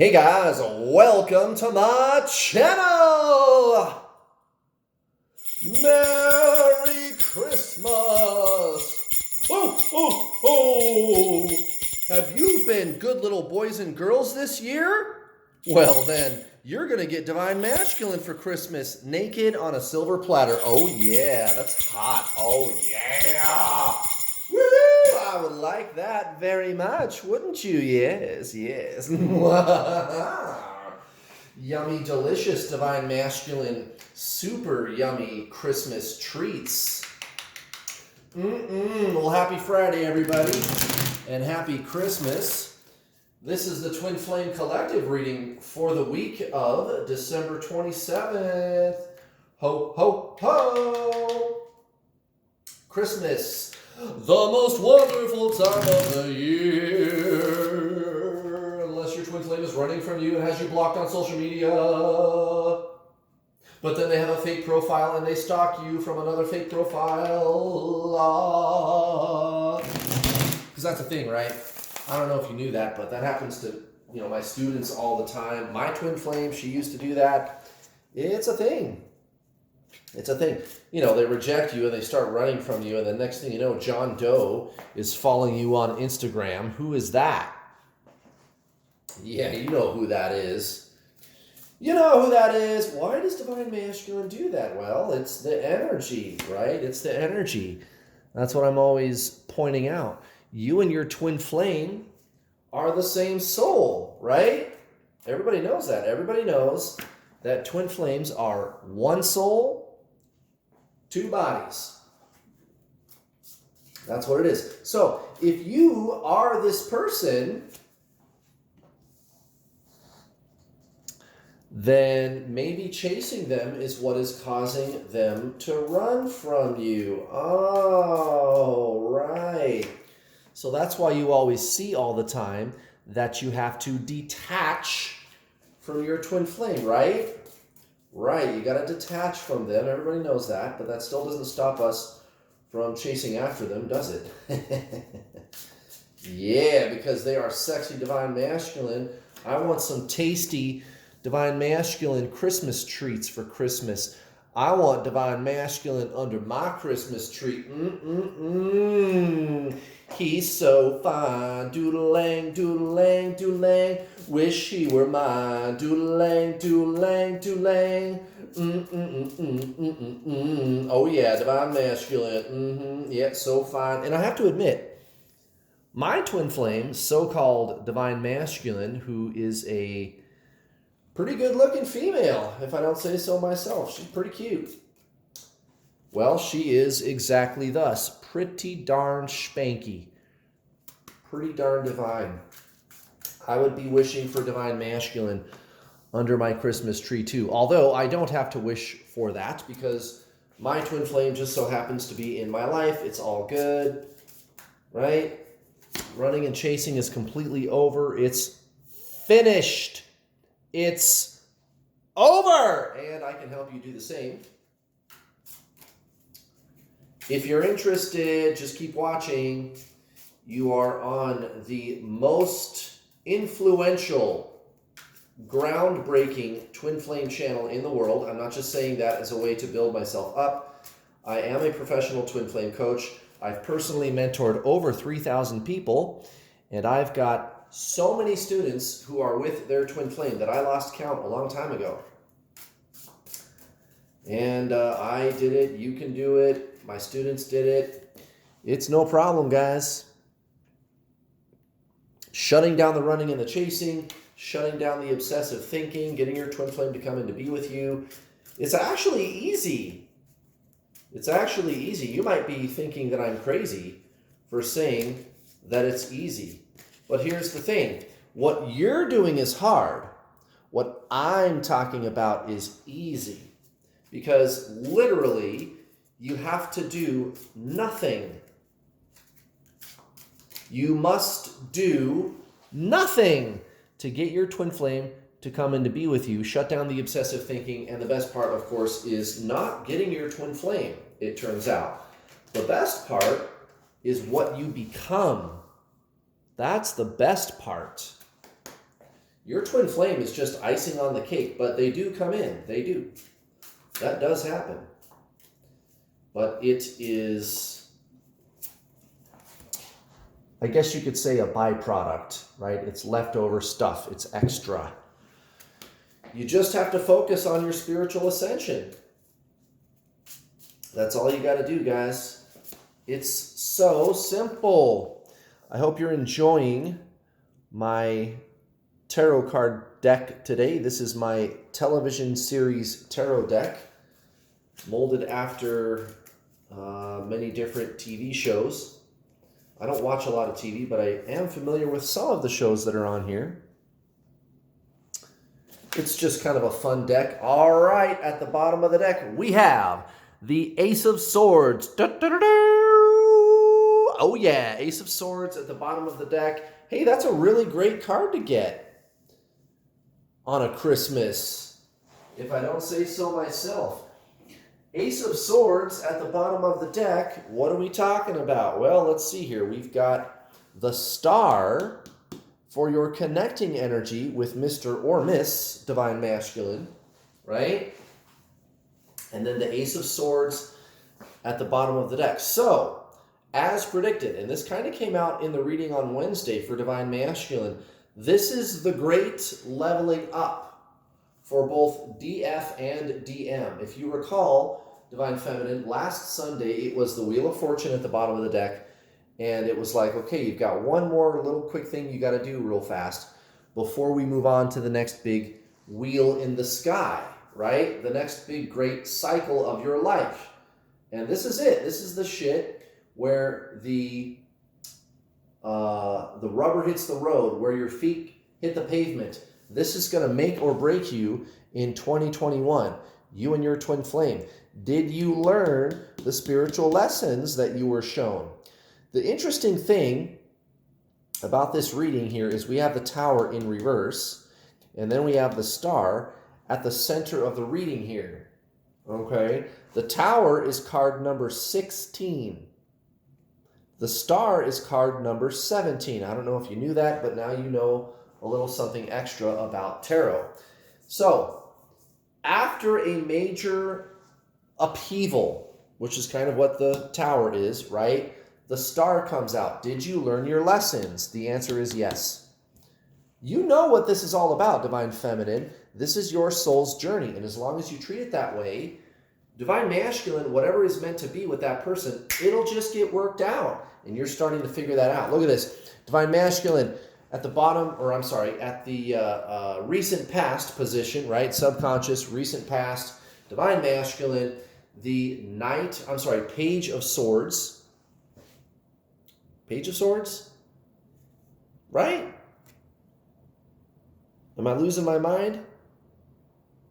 Hey guys, welcome to my channel! Merry Christmas! Oh! Have you been good little boys and girls this year? Well then, you're gonna get Divine Masculine for Christmas, naked on a silver platter. Oh yeah, that's hot. Oh yeah! Woo! I would like that very much, wouldn't you? Yes. Yummy, delicious, Divine Masculine, super yummy Christmas treats. Well, happy Friday, everybody, and happy Christmas. This is the Twin Flame Collective reading for the week of December 27th. Ho, ho, ho! Christmas, the most wonderful time of the year. Unless your twin flame is running from you and has you blocked on social media. But then they have a fake profile and they stalk you from another fake profile. Because that's the thing, right? I don't know if you knew that, but that happens to my students all the time. My twin flame, she used to do that. It's a thing. It's a thing. They reject you and they start running from you, and the next thing you know, John Doe is following you on Instagram. Who is that? Yeah, you know who that is. You know who that is. Why does Divine Masculine do that? Well, it's the energy, right? It's the energy. That's what I'm always pointing out. You and your twin flame are the same soul, right? Everybody knows that. Everybody knows that twin flames are one soul, two bodies. That's what it is. So if you are this person, then maybe chasing them is what is causing them to run from you. Oh, right. So that's why you always see all the time that you have to detach from your twin flame, right? Right, you got to detach from them. Everybody knows that, but that still doesn't stop us from chasing after them, does it? Yeah, because they are sexy Divine Masculine. I want some tasty Divine Masculine Christmas treats for Christmas. I want Divine Masculine under my Christmas tree. He's so fine. Doodle-lang, doodle-lang, doodle-lang. Wish he were mine. Doodle-lang, doodle-lang, doodle-lang. Oh yeah, Divine Masculine. Yeah, so fine. And I have to admit, my twin flame, so-called Divine Masculine, who is a pretty good-looking female, if I don't say so myself. She's pretty cute. Well, she is exactly thus. Pretty darn spanky. Pretty darn divine. I would be wishing for Divine Masculine under my Christmas tree too. Although I don't have to wish for that because my twin flame just so happens to be in my life. It's all good, right? Running and chasing is completely over. It's finished. It's over. And I can help you do the same. If you're interested, just keep watching. You are on the most influential, groundbreaking twin flame channel in the world. I'm not just saying that as a way to build myself up. I am a professional twin flame coach. I've personally mentored over 3,000 people, and I've got so many students who are with their twin flame that I lost count a long time ago. And I did it. You can do it. My students did it. It's no problem, guys. Shutting down the running and the chasing, shutting down the obsessive thinking, getting your twin flame to come in to be with you. It's actually easy. It's actually easy. You might be thinking that I'm crazy for saying that it's easy. But here's the thing. What you're doing is hard. What I'm talking about is easy. Because literally, you have to do nothing. You must do nothing to get your twin flame to come in to be with you. Shut down the obsessive thinking. And the best part, of course, is not getting your twin flame, it turns out. The best part is what you become. That's the best part. Your twin flame is just icing on the cake, but they do come in. They do. That does happen. But it is, I guess you could say, a byproduct, right? It's leftover stuff. It's extra. You just have to focus on your spiritual ascension. That's all you got to do, guys. It's so simple. I hope you're enjoying my tarot card deck today. This is my television series tarot deck, molded after many different TV shows. I don't watch a lot of TV, but I am familiar with some of the shows that are on here. It's just kind of a fun deck. All right, at the bottom of the deck, we have the Ace of Swords. Oh yeah, Ace of Swords at the bottom of the deck. Hey, that's a really great card to get on a Christmas, if I don't say so myself. Ace of Swords at the bottom of the deck. What are we talking about? Well, let's see here. We've got the Star for your connecting energy with Mr. or Miss Divine Masculine, right? And then the Ace of Swords at the bottom of the deck. So, as predicted, and this kind of came out in the reading on Wednesday for Divine Masculine, this is the great leveling up for both DF and DM. If you recall, Divine Feminine, last Sunday it was the Wheel of Fortune at the bottom of the deck, and it was like, okay, you've got one more little quick thing you got to do real fast before we move on to the next big wheel in the sky, right? The next big great cycle of your life. And this is it. This is the shit where the rubber hits the road, where your feet hit the pavement. This is going to make or break you in 2021. You and your twin flame. Did you learn the spiritual lessons that you were shown? The interesting thing about this reading here is we have the Tower in reverse, and then we have the Star at the center of the reading here. Okay? The Tower is card number 16. The Star is card number 17. I don't know if you knew that, but now you know a little something extra about tarot. So, after a major upheaval, which is kind of what the Tower is, right? The Star comes out. Did you learn your lessons? The answer is yes. You know what this is all about, Divine Feminine. This is your soul's journey, and as long as you treat it that way, Divine Masculine, whatever is meant to be with that person, it'll just get worked out, and you're starting to figure that out. Look at this. Divine Masculine at the bottom, or I'm sorry, at the recent past position, right? Subconscious, recent past, Divine Masculine, the Page of Swords. Page of Swords? Right? Am I losing my mind?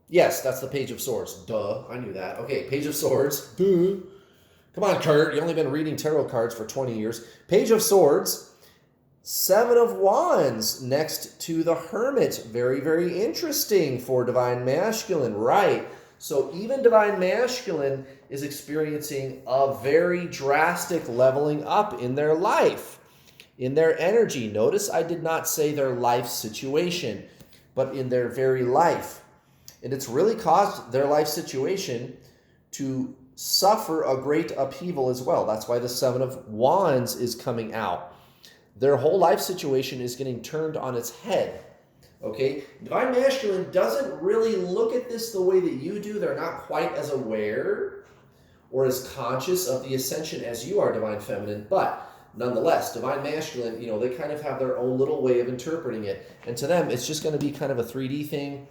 Yes, that's the Page of Swords. Duh, I knew that. Okay, Page of Swords. Duh. Come on, Kurt. You've only been reading tarot cards for 20 years. Page of Swords. 7 of Wands next to the Hermit. Very, very interesting for Divine Masculine, right? So even Divine Masculine is experiencing a very drastic leveling up in their life, in their energy. Notice I did not say their life situation, but in their very life. And it's really caused their life situation to suffer a great upheaval as well. That's why the 7 of Wands is coming out. Their whole life situation is getting turned on its head. Okay? Divine Masculine doesn't really look at this the way that you do. They're not quite as aware or as conscious of the Ascension as you are, Divine Feminine. But nonetheless, Divine Masculine, they kind of have their own little way of interpreting it. And to them, it's just going to be kind of a 3D thing.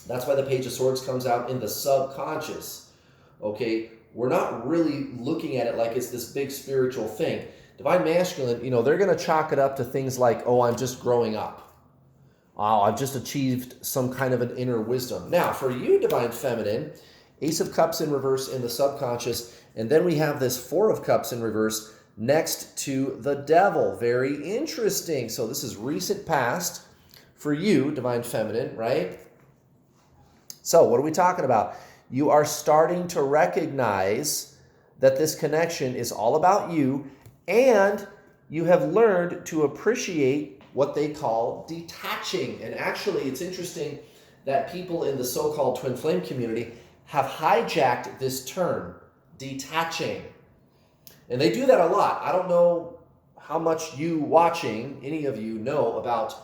That's why the Page of Swords comes out in the subconscious. Okay? We're not really looking at it like it's this big spiritual thing. Divine Masculine, they're going to chalk it up to things like, oh, I'm just growing up. Oh, I've just achieved some kind of an inner wisdom. Now, for you, Divine Feminine, Ace of Cups in reverse in the subconscious, and then we have this 4 of Cups in reverse next to the Devil. Very interesting. So this is recent past for you, Divine Feminine, right? So what are we talking about? You are starting to recognize that this connection is all about you, and you have learned to appreciate what they call detaching. And actually, it's interesting that people in the so-called twin flame community have hijacked this term, detaching. And they do that a lot. I don't know how much you watching, any of you, know about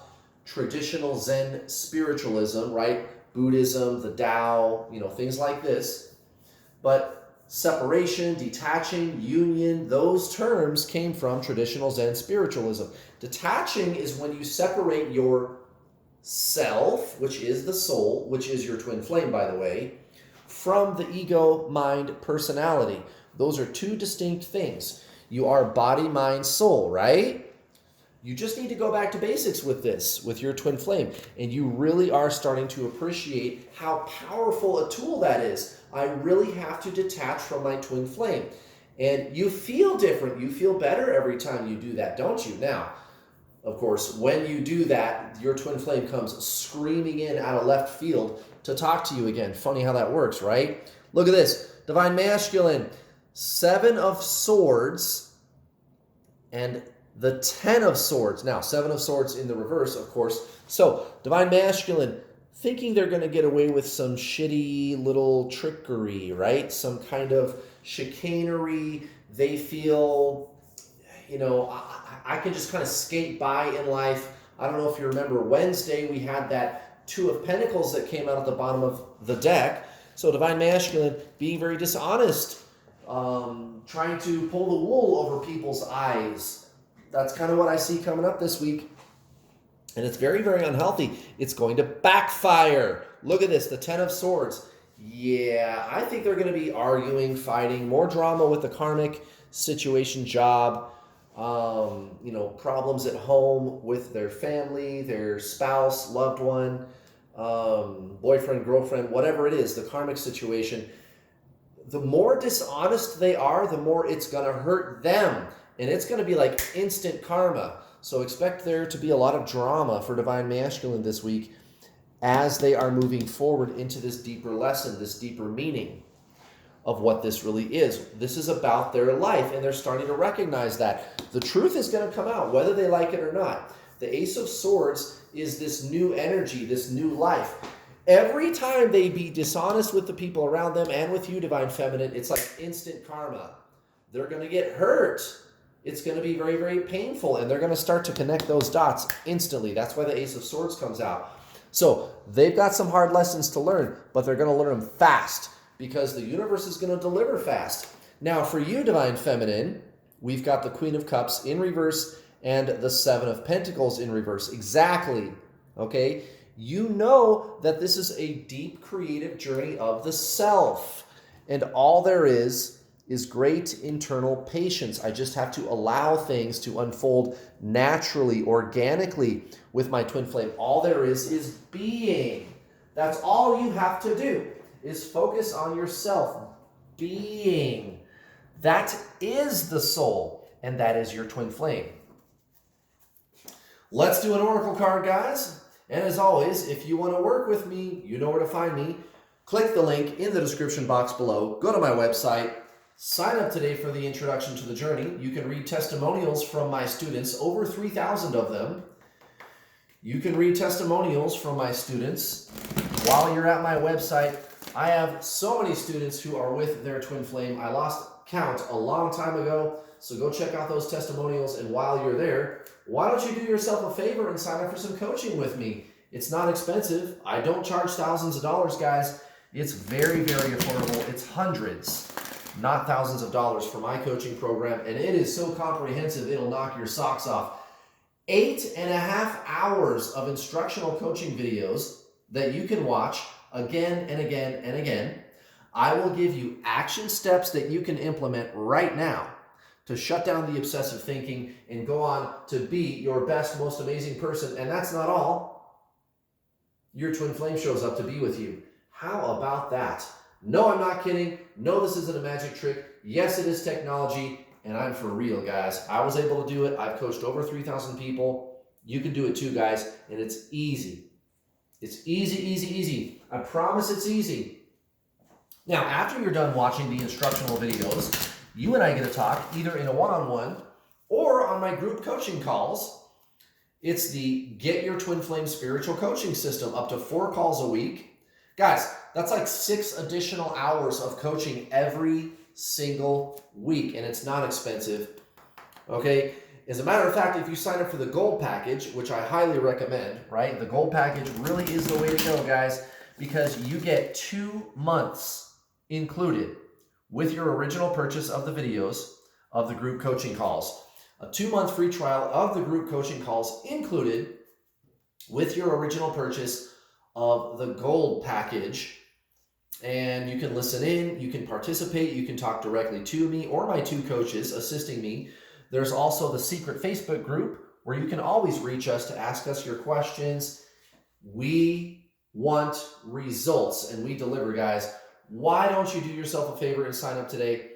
traditional Zen spiritualism, right? Buddhism, the Tao, things like this. But separation, detaching, union, those terms came from traditional Zen spiritualism. Detaching is when you separate your self, which is the soul, which is your twin flame, by the way, from the ego, mind, personality. Those are two distinct things. You are body, mind, soul, right? You just need to go back to basics with this, with your twin flame, and you really are starting to appreciate how powerful a tool that is. I really have to detach from my twin flame. And you feel different. You feel better every time you do that, don't you? Now, of course, when you do that, your twin flame comes screaming in out of left field to talk to you again. Funny how that works, right? Look at this. Divine Masculine, 7 of Swords and the 10 of Swords. Now, 7 of Swords in the reverse, of course. So, Divine Masculine, thinking they're going to get away with some shitty little trickery, right? Some kind of chicanery. They feel, I can just kind of skate by in life. I don't know if you remember Wednesday, we had that 2 of Pentacles that came out at the bottom of the deck. So Divine Masculine being very dishonest, trying to pull the wool over people's eyes. That's kind of what I see coming up this week. And it's very, very unhealthy. It's going to backfire. Look at this, the 10 of Swords. Yeah, I think they're going to be arguing, fighting, more drama with the karmic situation, job, problems at home with their family, their spouse, loved one, boyfriend, girlfriend, whatever it is, the karmic situation. The more dishonest they are, the more it's going to hurt them. And it's going to be like instant karma. So expect there to be a lot of drama for Divine Masculine this week as they are moving forward into this deeper lesson, this deeper meaning of what this really is. This is about their life, and they're starting to recognize that. The truth is going to come out, whether they like it or not. The Ace of Swords is this new energy, this new life. Every time they be dishonest with the people around them and with you, Divine Feminine, it's like instant karma. They're going to get hurt. It's going to be very, very painful, and they're going to start to connect those dots instantly. That's why the Ace of Swords comes out. So they've got some hard lessons to learn, but they're going to learn them fast because the universe is going to deliver fast. Now, for you, Divine Feminine, we've got the Queen of Cups in reverse and the 7 of Pentacles in reverse. Exactly. Okay? You know that this is a deep creative journey of the self, and all there is great internal patience. I just have to allow things to unfold naturally, organically with my twin flame. All there is being. That's all you have to do, is focus on yourself. Being. That is the soul, and that is your twin flame. Let's do an oracle card, guys. And as always, if you want to work with me, you know where to find me. Click the link in the description box below. Go to my website. Sign up today for the Introduction to the Journey. You can read testimonials from my students, over 3,000 of them. You can read testimonials from my students while you're at my website. I have so many students who are with their twin flame. I lost count a long time ago, so go check out those testimonials. And while you're there, why don't you do yourself a favor and sign up for some coaching with me? It's not expensive. I don't charge thousands of dollars, guys. It's very, very affordable. It's hundreds, not thousands of dollars for my coaching program, and it is so comprehensive it'll knock your socks off. 8.5 hours of instructional coaching videos that you can watch again and again and again. I will give you action steps that you can implement right now to shut down the obsessive thinking and go on to be your best, most amazing person. And that's not all. Your twin flame shows up to be with you. How about that? No, I'm not kidding. No, this isn't a magic trick. Yes, it is technology, and I'm for real, guys. I was able to do it. I've coached over 3,000 people. You can do it too, guys, and it's easy. It's easy, easy, easy. I promise it's easy. Now, after you're done watching the instructional videos, you and I get to talk either in a one-on-one or on my group coaching calls, It's the Get Your Twin Flame Spiritual Coaching System, up to 4 calls a week. Guys, that's like 6 additional hours of coaching every single week, and it's not expensive. Okay? As a matter of fact, if you sign up for the gold package, which I highly recommend, right? The gold package really is the way to go, guys, because you get 2 months included with your original purchase of the videos of the group coaching calls. A 2-month free trial of the group coaching calls included with your original purchase of the gold package. And you can listen in, you can participate, you can talk directly to me or my 2 coaches assisting me. There's also the secret Facebook group where you can always reach us to ask us your questions. We want results and we deliver, guys. Why don't you do yourself a favor and sign up today?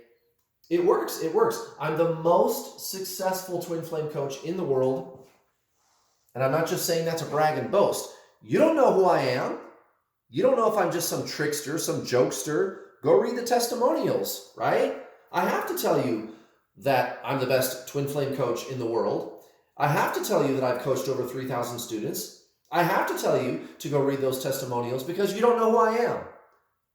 It works. It works. I'm the most successful twin flame coach in the world. And I'm not just saying that to brag and boast. You don't know who I am. You don't know if I'm just some trickster, some jokester. Go read the testimonials, right? I have to tell you that I'm the best twin flame coach in the world. I have to tell you that I've coached over 3,000 students. I have to tell you to go read those testimonials because you don't know who I am,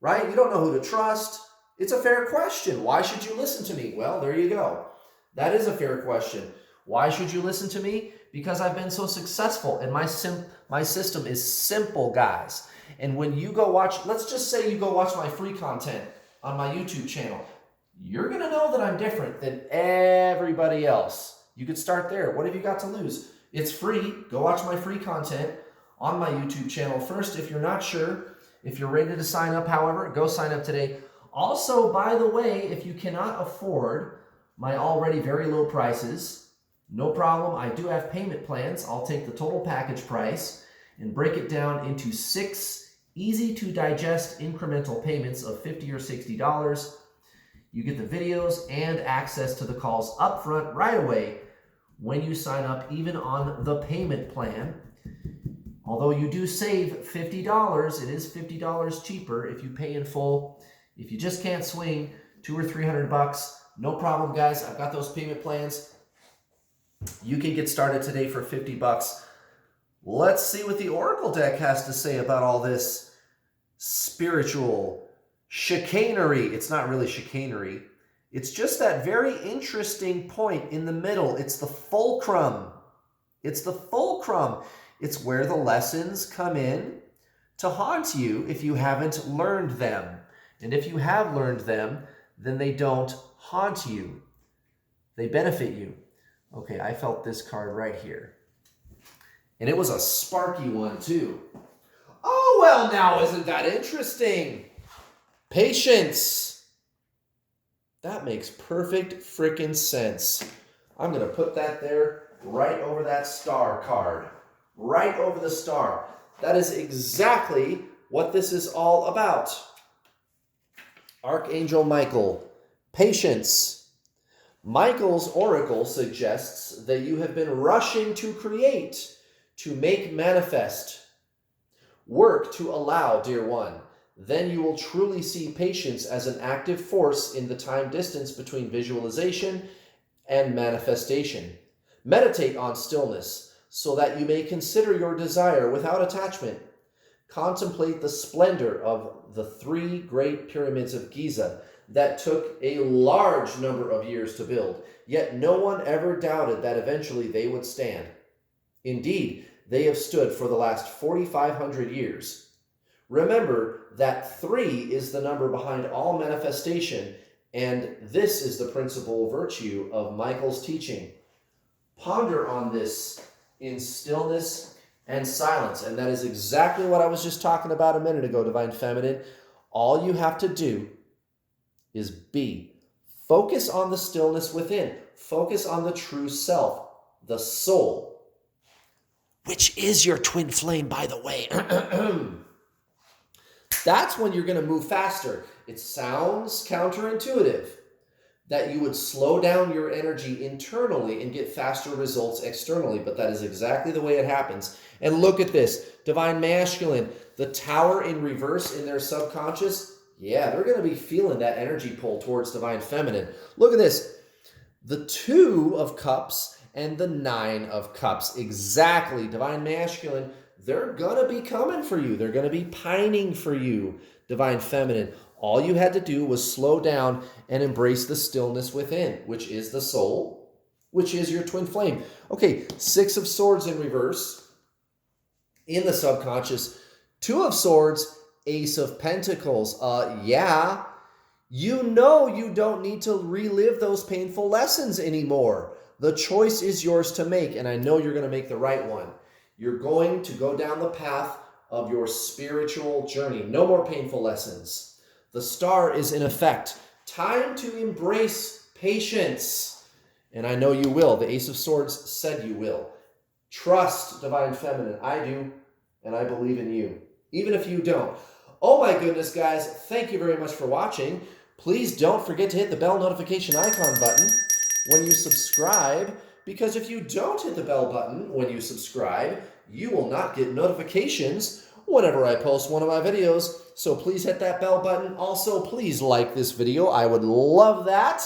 right? You don't know who to trust. It's a fair question. Why should you listen to me? Well, there you go. That is a fair question. Why should you listen to me? Because I've been so successful and my system is simple, guys. And when you go watch, let's just say you go watch my free content on my YouTube channel, you're going to know that I'm different than everybody else. You could start there. What have you got to lose? It's free. Go watch my free content on my YouTube channel first. If you're not sure, if you're ready to sign up, however, go sign up today. Also, by the way, if you cannot afford my already very low prices, no problem. I do have payment plans. I'll take the total package price and break it down into 6 easy to digest incremental payments of $50 or $60. You get the videos and access to the calls upfront right away when you sign up, even on the payment plan. Although you do save $50, it is $50 cheaper if you pay in full. If you just can't swing $200 or $300, no problem, guys. I've got those payment plans. You can get started today for $50. Let's see what the Oracle deck has to say about all this spiritual chicanery. It's not really chicanery. It's just that very interesting point in the middle. It's the fulcrum. It's the fulcrum. It's where the lessons come in to haunt you if you haven't learned them. And if you have learned them, then they don't haunt you. They benefit you. Okay, I felt this card right here. And it was a sparky one too. Oh, well, now isn't that interesting? Patience. That makes perfect freaking sense. I'm going to put that there right over that star card. Right over the star. That is exactly what this is all about. Archangel Michael, patience. Michael's oracle suggests that you have been rushing to create, to make manifest. Work to allow, dear one. Then you will truly see patience as an active force in the time distance between visualization and manifestation. Meditate on stillness so that you may consider your desire without attachment. Contemplate the splendor of the 3 great pyramids of Giza that took a large number of years to build, yet no one ever doubted that eventually they would stand. Indeed, they have stood for the last 4,500 years. Remember that 3 is the number behind all manifestation, and this is the principal virtue of Michael's teaching. Ponder on this in stillness and silence. And that is exactly what I was just talking about a minute ago, Divine Feminine. All you have to do is be. Focus on the stillness within. Focus on the true self, the soul, which is your twin flame, by the way. That's when you're going to move faster. It sounds counterintuitive that you would slow down your energy internally and get faster results externally, but that is exactly the way it happens. And look at this, Divine Masculine, the Tower in reverse in their subconscious, yeah, they're going to be feeling that energy pull towards Divine Feminine. Look at this, the 2 of Cups and the Nine of Cups. Exactly. Divine Masculine, they're going to be coming for you. They're going to be pining for you. Divine Feminine, all you had to do was slow down and embrace the stillness within, which is the soul, which is your twin flame. Okay, Six of Swords in reverse in the subconscious. Two of Swords, Ace of Pentacles. Yeah, you know you don't need to relive those painful lessons anymore. The choice is yours to make, and I know you're going to make the right one. You're going to go down the path of your spiritual journey. No more painful lessons. The star is in effect. Time to embrace patience. And I know you will. The Ace of Swords said you will. Trust Divine Feminine. I do, and I believe in you, even if you don't. Oh my goodness, guys. Thank you very much for watching. Please don't forget to hit the bell notification icon button when you subscribe, because if you don't hit the bell button when you subscribe, you will not get notifications whenever I post one of my videos. So please hit that bell button. Also, please like this video. I would love that.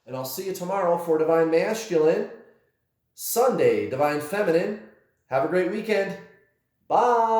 And I'll see you tomorrow for Divine Masculine, Sunday, Divine Feminine. Have a great weekend. Bye.